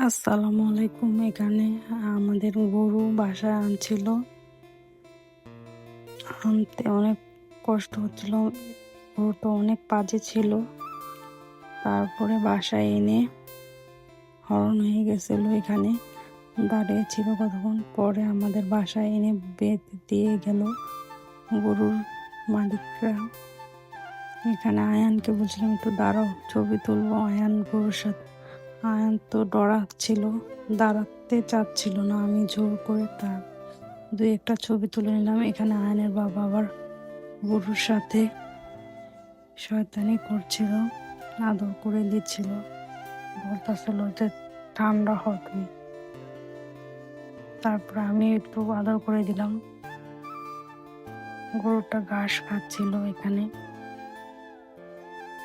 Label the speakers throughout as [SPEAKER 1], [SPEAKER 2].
[SPEAKER 1] আসসালামু আলাইকুম। এখানে আমাদের গরু বাসায় আনছিল, আনতে অনেক কষ্ট হচ্ছিল। গরুটা অনেক বাজে ছিল। তারপরে বাসায় এনে হরণ হয়ে গেছিল, এখানে দাঁড়িয়েছিল কতক্ষণ পরে আমাদের বাসায় এনে বেঁধে দিয়ে গেল গরুর মালিকরা। এখানে আয়ানকে বলছিলাম একটু দাঁড়াও, ছবি তুলবো আয়ান গরুর সাথে। আয়ান তো ডরাচ্ছিল, দাঁড়াতে চাচ্ছিল না। আমি জোর করে তার দুই একটা ছবি তুলে নিলাম। এখানে আয়নের বাবা আবার গরুর সাথে শয়তানি করছিল, আদর করে দিচ্ছিল, বলতেছিল যে ঠান্ডা হ তুমি। তারপরে আমি একটু আদর করে দিলাম। গরুটা ঘাস খাচ্ছিল এখানে।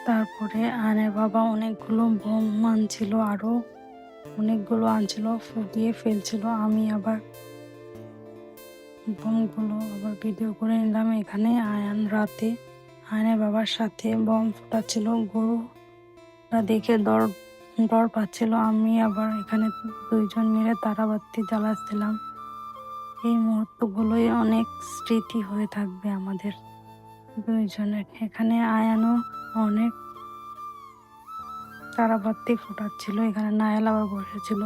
[SPEAKER 1] তারপরে আয়নের বাবা অনেকগুলো বোম আনছিল, আরো অনেকগুলো আনছিল, ফুটিয়ে ফেলছিল। আমি আবার বোমগুলো আবার ভিডিও করে নিলাম। এখানে আয়ান রাতে আয়নের বাবার সাথে বম ফুটাচ্ছিল, গরুটা দেখে ডর পাচ্ছিল। আমি আবার এখানে দুইজন মিলে তারাবাতি জ্বালাচ্ছিলাম। এই মুহূর্তগুলোই অনেক স্মৃতি হয়ে থাকবে আমাদের দুইজনের। এখানে আয়ানও অনেক তারাবাতি ফুটাচ্ছিল। এখানে নায়াল আবার বসেছিল,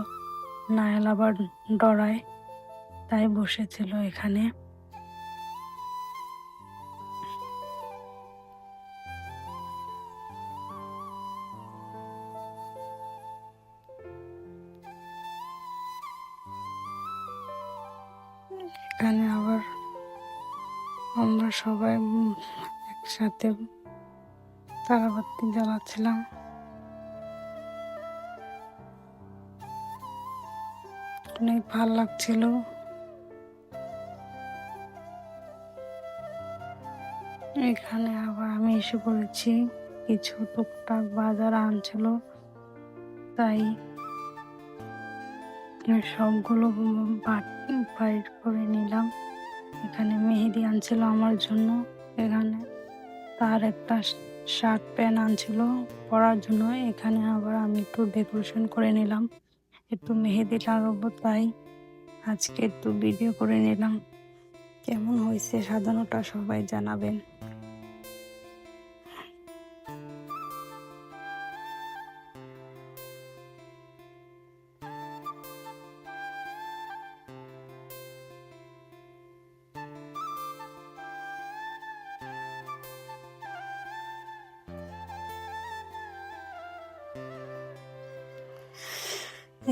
[SPEAKER 1] নায়াল আবার ডরায় তাই বসেছিল এখানে। এখানে আবার আমরা সবাই একসাথে তারাবাতি জ্বালাচ্ছিলাম। অনেক ভাল লাগছিল। এখানে আবার আমি এসে পড়েছি, কিছু টুকটাক বাজার আনছিল তাই সবগুলো বাইর করে নিলাম। এখানে মেহেদি আনছিল আমার জন্য, এখানে তার একটা শার্ট প্যান্ট আনছিল পরার জন্য। এখানে আবার আমি একটু ডেকোরেশন করে নিলাম, একটু মেহেদি লাগাবো তাই আজকে একটু ভিডিও করে নিলাম। কেমন হয়েছে সাজানোটা সবাই জানাবেন।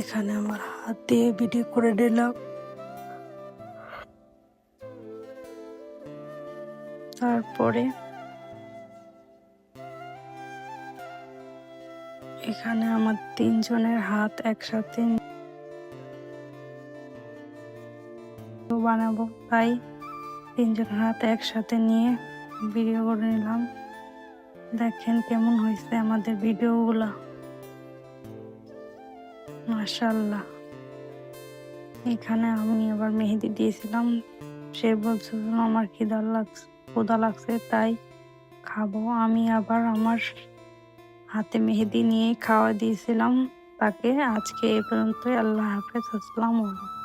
[SPEAKER 1] এখানে আমার হাত দিয়ে ভিডিও করে নিলাম। তারপরে এখানে আমার তিনজনের হাত একসাথে বানাবো তাই তিনজনের হাত একসাথে নিয়ে ভিডিও করে নিলাম। দেখেন কেমন হয়েছে আমাদের ভিডিওগুলা, মাশাআল্লাহ। এখানে আমি আবার মেহেদি দিয়েছিলাম, সে বলছিল আমার ক্ষুধা লাগছে তাই খাবো। আমি আবার আমার হাতে মেহেদি নিয়ে খাওয়া দিয়েছিলাম তাকে। আজকে এই পর্যন্তই। আল্লাহ হাফেজ, আসসালামু আলাইকুম।